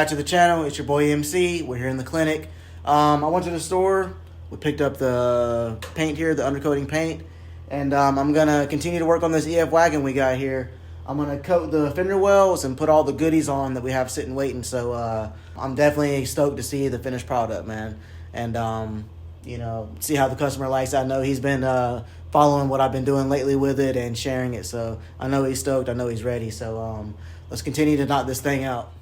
back to the channel. It's your boy MC. We're here in the clinic. I went to the store. We picked up the paint here, the undercoating paint. And I'm going to continue to work on this EF wagon we got here. I'm going to coat the fender wells and put all the goodies on that we have sitting waiting. So I'm definitely stoked to see the finished product, man. And, you know, see how the customer likes it. I know he's been following what I've been doing lately with it and sharing it. So I know he's stoked. I know he's ready. So let's continue to knock this thing out.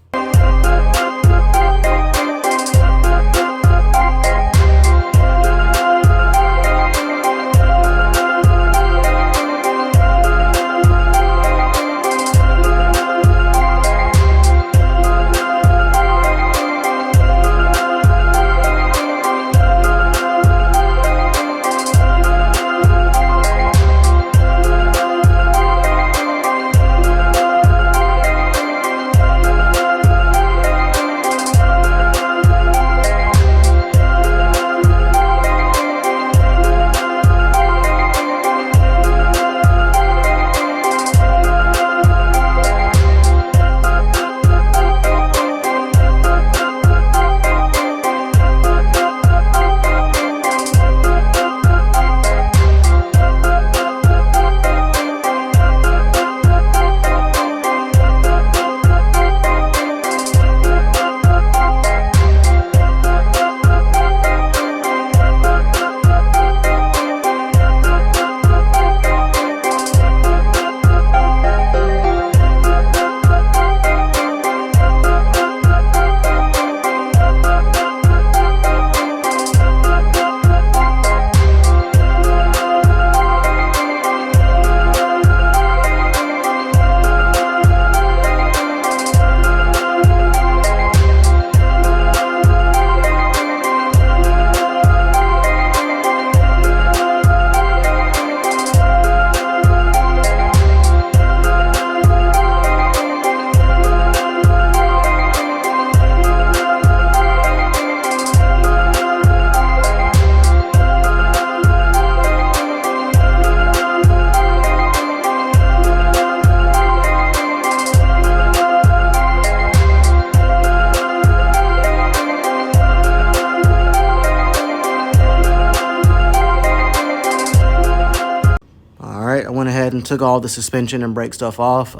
I went ahead and took all the suspension and brake stuff off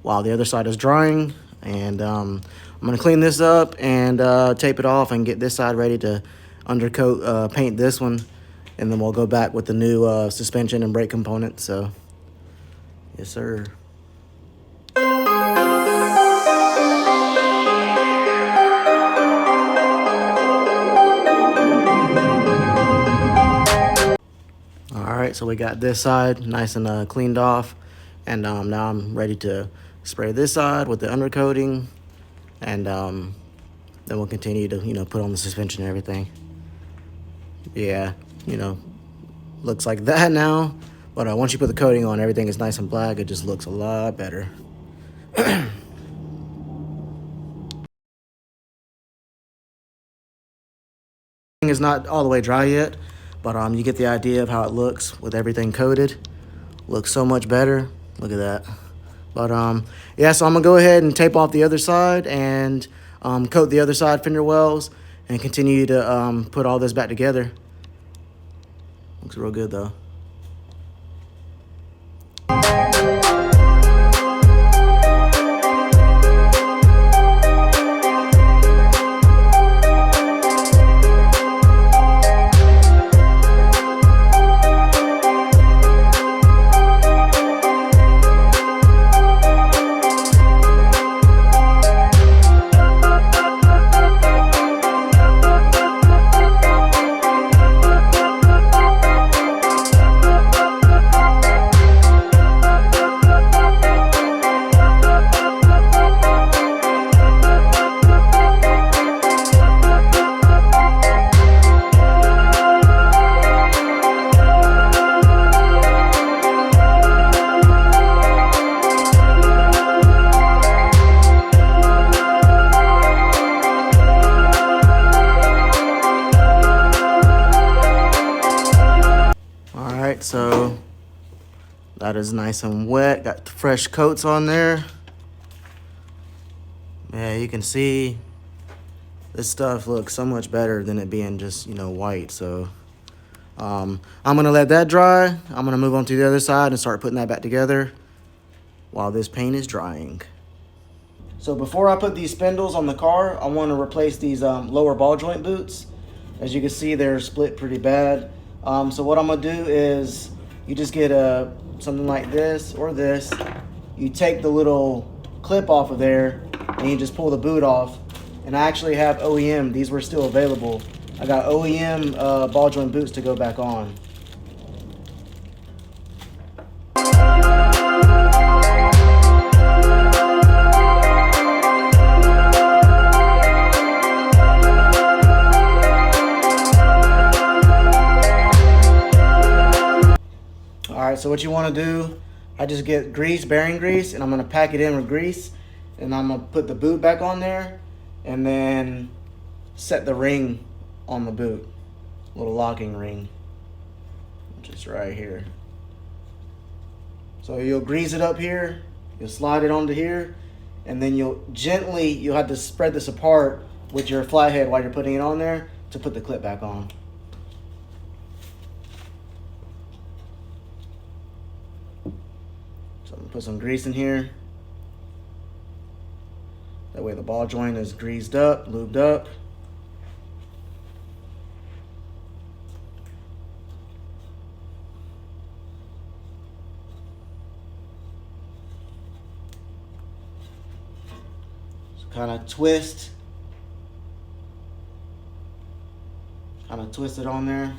while the other side is drying. And I'm going to clean this up and tape it off and get this side ready to undercoat, paint this one. And then we'll go back with the new suspension and brake components. So, yes, sir. Alright, so we got this side nice and cleaned off, and now I'm ready to spray this side with the undercoating, and then we'll continue to, you know, put on the suspension and everything. Yeah, you know, looks like that now, but once you put the coating on, everything is nice and black. It just looks a lot better. It's not all the way dry yet, but you get the idea of how it looks with everything coated. Looks so much better. Look at that. But yeah, so I'm gonna go ahead and tape off the other side and coat the other side fender wells and continue to put all this back together. Looks real good though. Alright, so that is nice and wet. Got the fresh coats on there. Yeah, you can see this stuff looks so much better than it being just, you know, white. So I'm gonna let that dry. I'm gonna move on to the other side and start putting that back together while this paint is drying. So before I put these spindles on the car, I want to replace these lower ball joint boots. As you can see, they're split pretty bad. So what I'm gonna do is you just get something like this or this. You take the little clip off of there and you just pull the boot off. And I actually have OEM, these were still available. I got OEM ball joint boots to go back on. Alright, so what you want to do, I just get grease, bearing grease, and I'm going to pack it in with grease. And I'm going to put the boot back on there and then set the ring on the boot. Little locking ring, which is right here. So you'll grease it up here, you'll slide it onto here, and then you'll have to spread this apart with your flathead while you're putting it on there to put the clip back on. So I'm gonna put some grease in here. That way the ball joint is greased up, lubed up. So kind of twist it on there.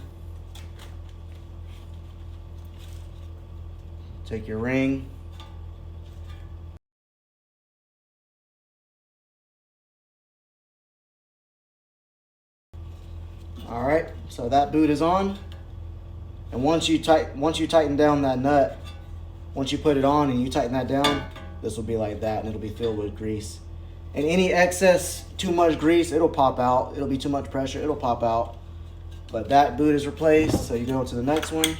Take your ring. All right, so that boot is on. And once you tighten down that nut, once you put it on and you tighten that down, this will be like that and it'll be filled with grease. And any excess, too much grease, it'll pop out. It'll be too much pressure, it'll pop out. But that boot is replaced, so you go to the next one.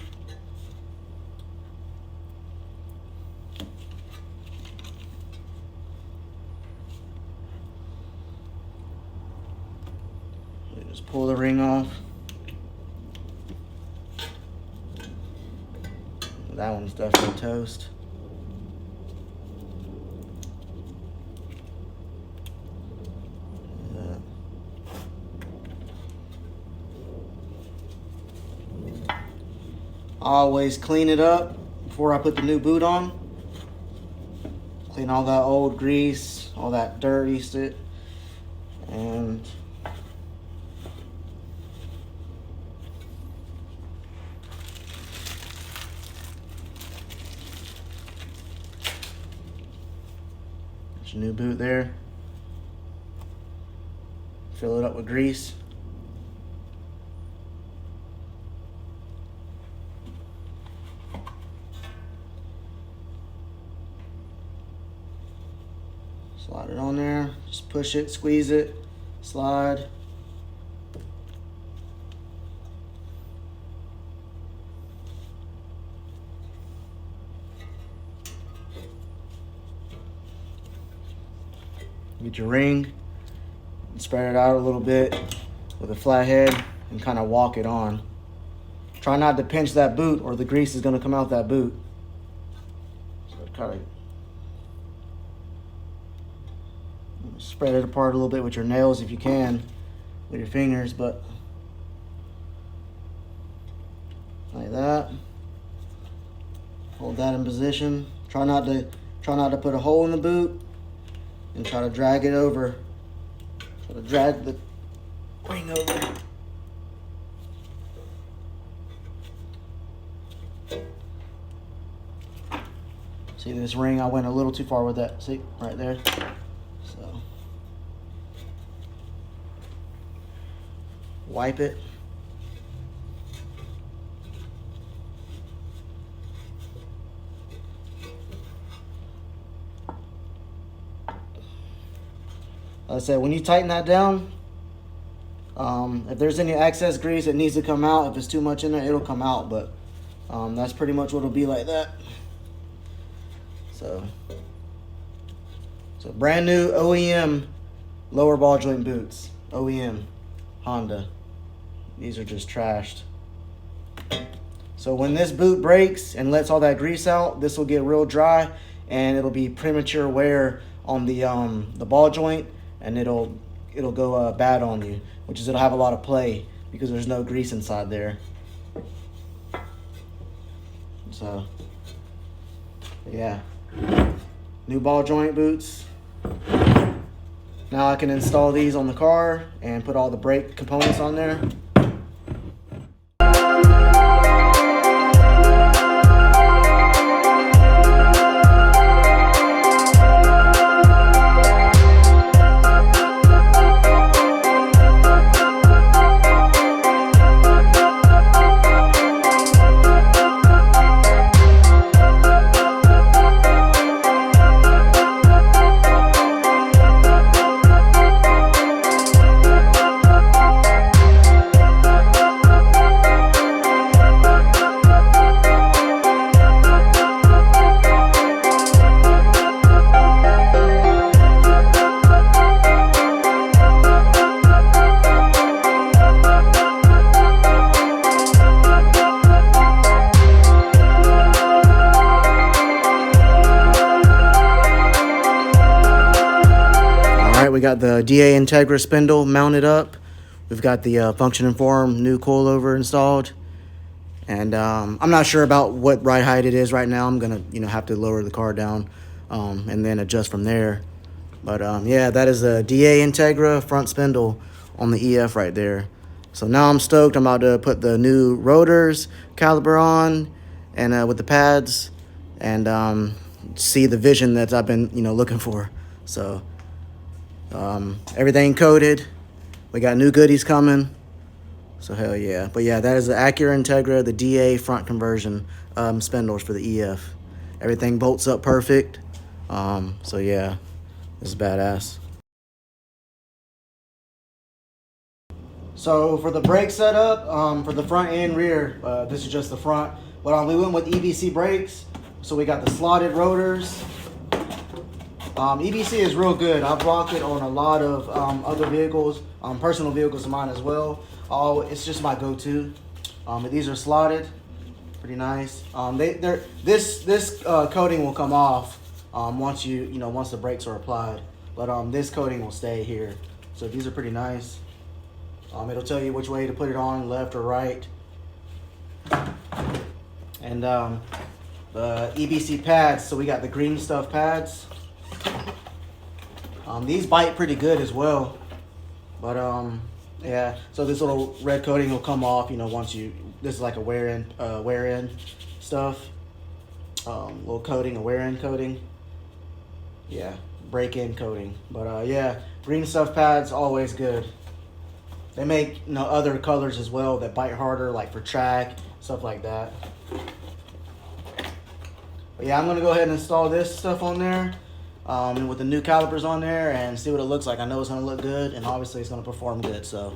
You just pull the ring off. That one's definitely toast. I always clean it up before I put the new boot on. Clean all that old grease, all that dirt, and there's your new boot there. Fill it up with grease. Slide it on there, just push it, squeeze it, slide. Get your ring, and spread it out a little bit with a flathead and kind of walk it on. Try not to pinch that boot or the grease is gonna come out that boot. So kind of spread it apart a little bit with your nails if you can, with your fingers, but like that. Hold that in position. Try not to put a hole in the boot, and try to drag it over. Try to drag the ring over. See this ring? I went a little too far with that. See, right there. So wipe it. Like I said, when you tighten that down, if there's any excess grease, it needs to come out. If it's too much in there, it'll come out, but that's pretty much what it'll be like that. So So brand new OEM lower ball joint boots. OEM Honda. These are just trashed. So when this boot breaks and lets all that grease out, this will get real dry and it'll be premature wear on the ball joint, and it'll go bad on you, which is it'll have a lot of play because there's no grease inside there. So yeah, new ball joint boots. Now I can install these on the car and put all the brake components on there. We got the DA Integra spindle mounted up. We've got the function informed new coilover installed, and I'm not sure about what ride height it is right now. I'm gonna have to lower the car down and then adjust from there. But yeah, that is a DA Integra front spindle on the EF right there. So now I'm stoked. I'm about to put the new rotors caliper on and with the pads and see the vision that I've been looking for. So everything coated. We got new goodies coming. So hell yeah. But yeah, that is the Acura Integra, the DA front conversion spindles for the EF. Everything bolts up perfect. So yeah, this is badass. So for the brake setup, for the front and rear, this is just the front. But we went with EBC brakes. So we got the slotted rotors. EBC is real good. I've rocked it on a lot of other vehicles, personal vehicles of mine as well. It's just my go-to. But these are slotted, pretty nice. This coating will come off once once the brakes are applied. But this coating will stay here. So these are pretty nice. It'll tell you which way to put it on, left or right. And the EBC pads. So we got the green stuff pads. These bite pretty good as well, but yeah. So this little red coating will come off, once this is like a wear-in stuff. Little coating, a wear-in coating. Yeah, break-in coating. But yeah, green stuff pads always good. They make other colors as well that bite harder, like for track stuff like that. But yeah, I'm gonna go ahead and install this stuff on there. With the new calipers on there and see what it looks like. I know it's going to look good, and obviously it's going to perform good. So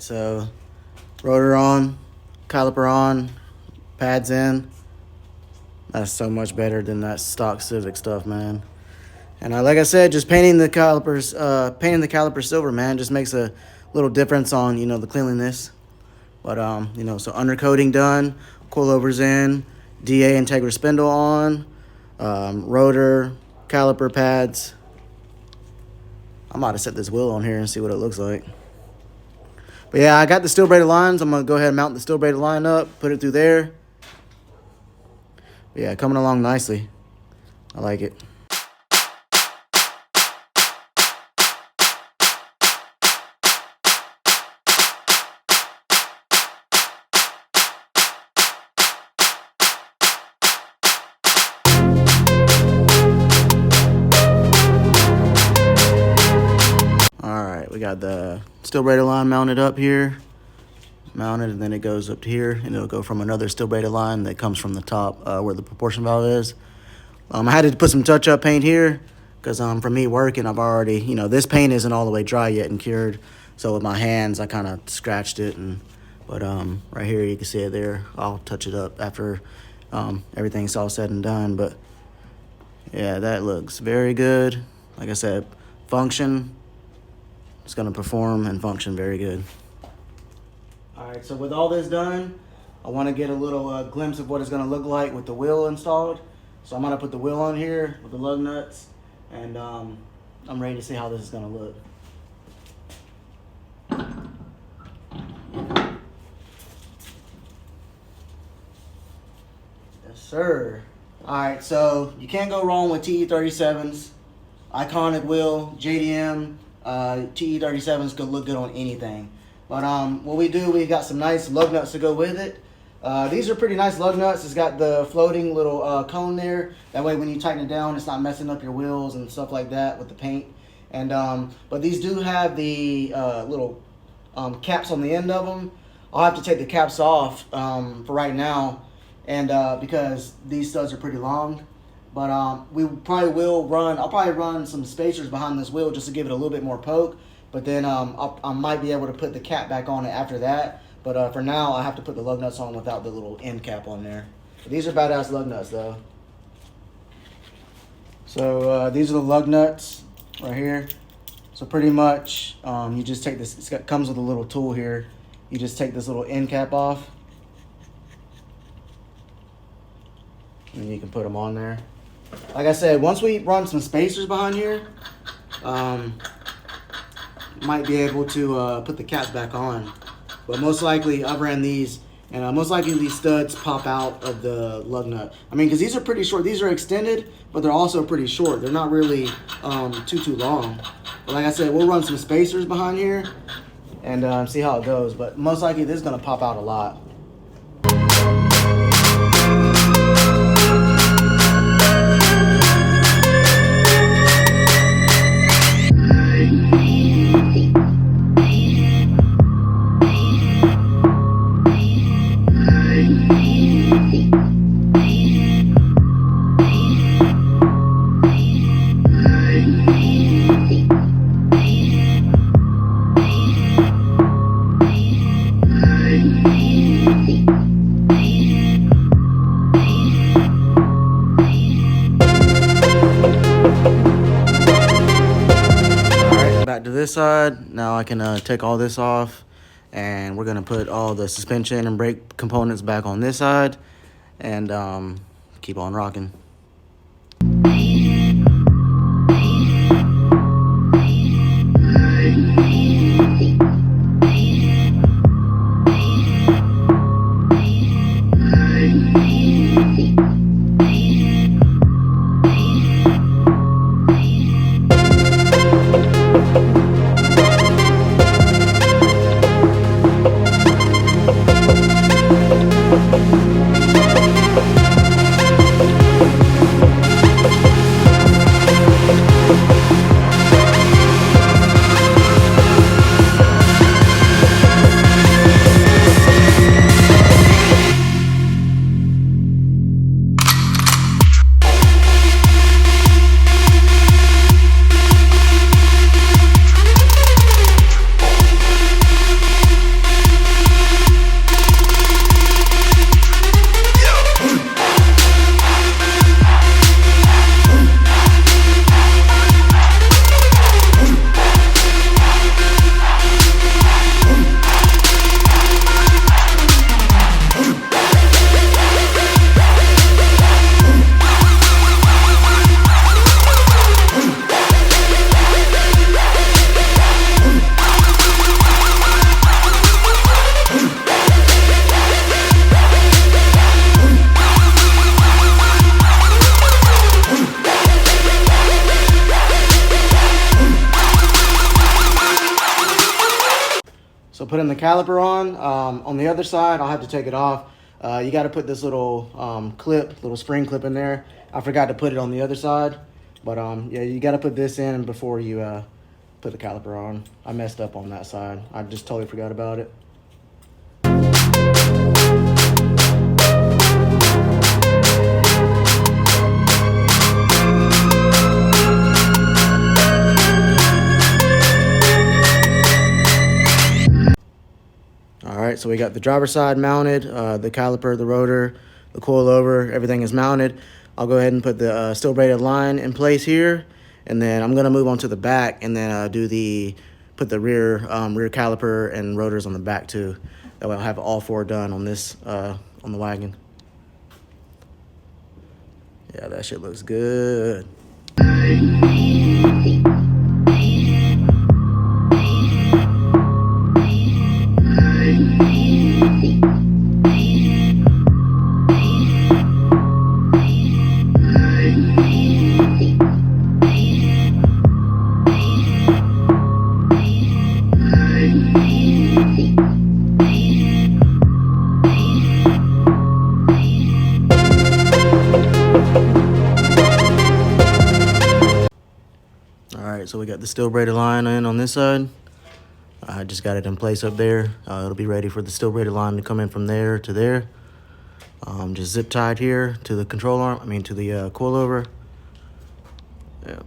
So rotor on, caliper on, pads in. That's so much better than that stock Civic stuff, man. And like I said, just painting the calipers silver, man, just makes a little difference on the cleanliness. But so undercoating done, coilovers in, DA Integra spindle on, rotor, caliper pads. I'm about to set this wheel on here and see what it looks like. But yeah, I got the steel braided lines. I'm going to go ahead and mount the steel braided line up, put it through there. But yeah, coming along nicely. I like it. got the steel braided line mounted up here, and then it goes up to here, and it'll go from another steel braided line that comes from the top where the proportion valve is. I had to put some touch-up paint here because for me working, I've already, this paint isn't all the way dry yet and cured. So with my hands, I kind of scratched it, but right here you can see it there. I'll touch it up after everything's all said and done. But yeah, that looks very good. Like I said, function. It's gonna perform and function very good. All right, so with all this done, I want to get a little glimpse of what it's gonna look like with the wheel installed. So I'm gonna put the wheel on here with the lug nuts, and I'm ready to see how this is gonna look. Yes, sir. All right, so you can't go wrong with TE37s. Iconic wheel, JDM, TE37s could look good on anything. But what we do, we got some nice lug nuts to go with it. These are pretty nice lug nuts. It's got the floating little cone there. That way when you tighten it down, it's not messing up your wheels and stuff like that with the paint. And but these do have the little caps on the end of them. I'll have to take the caps off for right now, and because these studs are pretty long. But we probably will run, I'll probably run some spacers behind this wheel just to give it a little bit more poke. But then I might be able to put the cap back on it after that. But for now, I have to put the lug nuts on without the little end cap on there. These are badass lug nuts though. So these are the lug nuts right here. So pretty much you just take this, it comes with a little tool here. You just take this little end cap off. And you can put them on there. Like I said, once we run some spacers behind here, might be able to put the caps back on. But most likely I've ran these, and most likely these studs pop out of the lug nut. I mean, because these are pretty short. These are extended, but they're also pretty short. They're not really too long. But like I said, we'll run some spacers behind here and see how it goes. But most likely this is going to pop out a lot. Back to this side. Now I can take all this off, and we're gonna put all the suspension and brake components back on this side, and keep on rocking. So putting the caliper on the other side, I'll have to take it off. You got to put this little little spring clip in there. I forgot to put it on the other side, but yeah, you got to put this in before you put the caliper on. I messed up on that side. I just totally forgot about it. Alright, so we got the driver's side mounted, the caliper, the rotor, the coilover, everything is mounted. I'll go ahead and put the steel braided line in place here, and then I'm going to move on to the back and then put the rear caliper and rotors on the back too. That way I'll have all four done on this, on the wagon. Yeah, that shit looks good. Alright, so we got the steel braided line in on this side. I just got it in place up there. It'll be ready for the steel braided line to come in from there to there. Just zip tied here to the control arm, to the coilover. Yeah.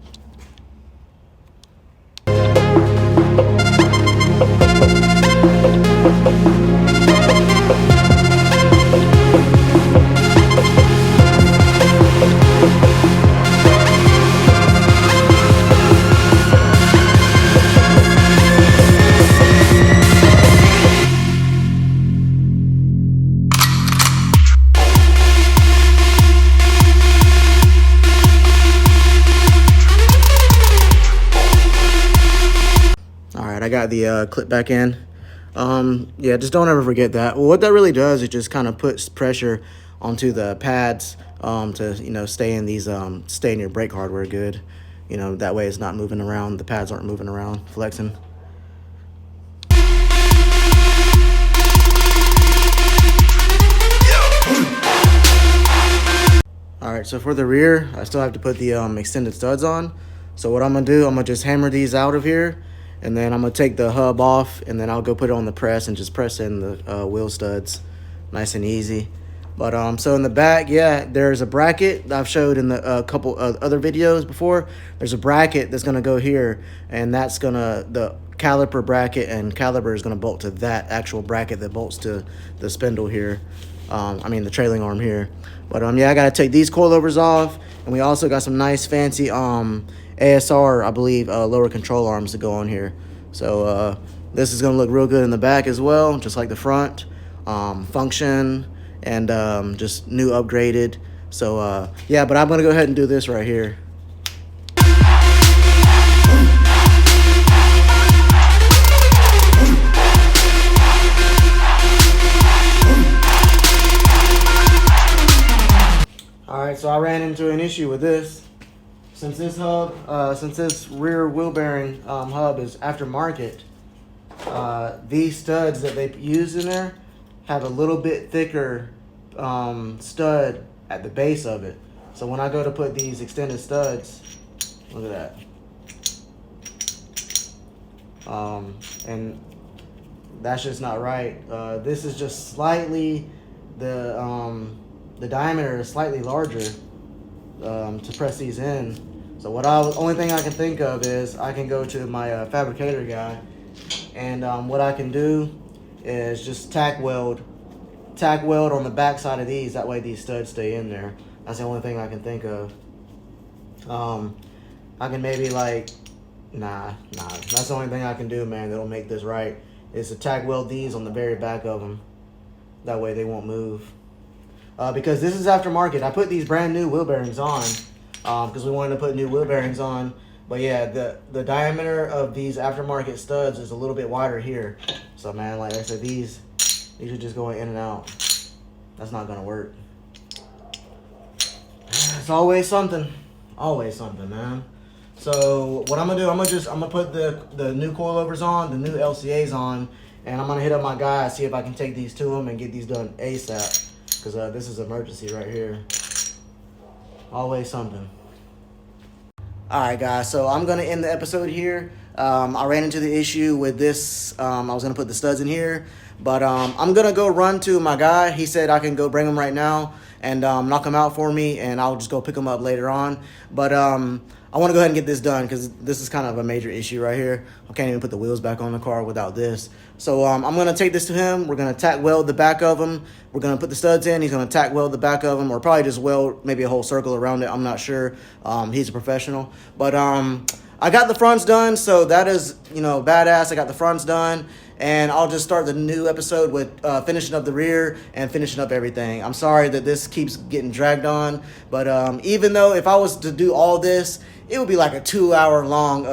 I got the clip back in. Yeah, just don't ever forget that. Well, what that really does, it just kind of puts pressure onto the pads to stay in your brake hardware good. That way it's not moving around. The pads aren't moving around, flexing. All right, so for the rear, I still have to put the extended studs on. So what I'm gonna do, I'm gonna just hammer these out of here, and then I'm gonna take the hub off, and then I'll go put it on the press and just press in the wheel studs, nice and easy. But so in the back, yeah, there's a bracket that I've showed in the couple other videos before. There's a bracket that's gonna go here, and that's the caliper bracket and caliper is gonna bolt to that actual bracket that bolts to the spindle here. The trailing arm here. But yeah, I gotta take these coilovers off, and we also got some nice fancy ASR, I believe, lower control arms to go on here. So this is gonna look real good in the back as well, just like the front. Function and just new upgraded. So yeah, but I'm gonna go ahead and do this right here. Alright, so I ran into an issue with this. Since this rear wheel bearing hub is aftermarket, these studs that they use in there have a little bit thicker stud at the base of it. So when I go to put these extended studs, look at that. And that's just not right. This is just slightly, the diameter is slightly larger to press these in. So only thing I can think of is I can go to my fabricator guy, and what I can do is just tack weld on the back side of these. That way these studs stay in there. That's the only thing I can think of. I can maybe nah. That's the only thing I can do, man, that'll make this right, is to tack weld these on the very back of them. That way they won't move. Because this is aftermarket. I put these brand new wheel bearings on because we wanted to put new wheel bearings on. But yeah, the diameter of these aftermarket studs is a little bit wider here. So man, like I said, these are just going in and out. That's not gonna work. It's always something, man. So what I'm gonna do, I'm gonna put the new coilovers on, the new LCAs on, and I'm gonna hit up my guy, see if I can take these to him and get these done ASAP. Because this is emergency right here. Always something. Alright guys, so I'm going to end the episode here. I ran into the issue with this. I was going to put the studs in here, but I'm going to go run to my guy. He said I can go bring them right now and knock them out for me, and I'll just go pick them up later on. But I want to go ahead and get this done because this is kind of a major issue right here. I can't even put the wheels back on the car without this. So I'm going to take this to him. We're going to tack weld the back of them. We're going to put the studs in. He's going to tack weld the back of them, or probably just weld maybe a whole circle around it. I'm not sure. He's a professional. But I got the fronts done, so that is, badass. I got the fronts done. And I'll just start the new episode with finishing up the rear and finishing up everything. I'm sorry that this keeps getting dragged on, but even though if I was to do all this, it would be like a 2-hour long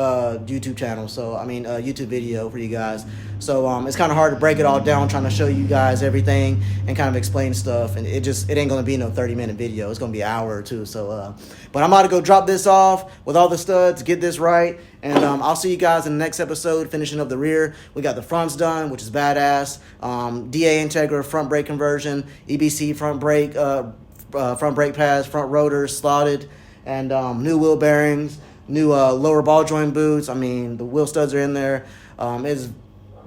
YouTube channel. So, YouTube video for you guys. So it's kind of hard to break it all down, trying to show you guys everything and kind of explain stuff. And it ain't going to be no 30-minute video. It's going to be an hour or two. So, but I'm about to go drop this off with all the studs, get this right. And I'll see you guys in the next episode, finishing up the rear. We got the fronts done, which is badass. DA Integra front brake conversion, EBC front brake pads, front rotors slotted, and new wheel bearings, new lower ball joint boots. The wheel studs are in there. It's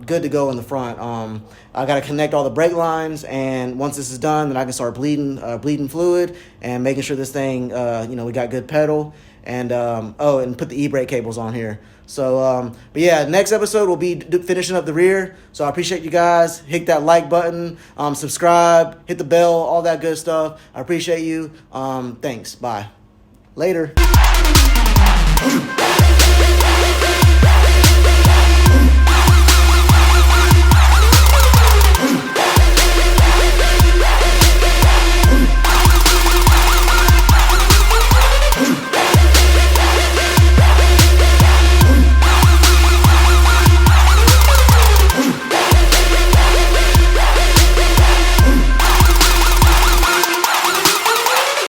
good to go in the front. I got to connect all the brake lines, and once this is done, then I can start bleeding fluid and making sure this thing, we got good pedal. And and put the e-brake cables on here. So but yeah, next episode will be finishing up the rear. So I appreciate you guys. Hit that like button, subscribe, hit the bell, all that good stuff. I appreciate you. Thanks. Bye. Later.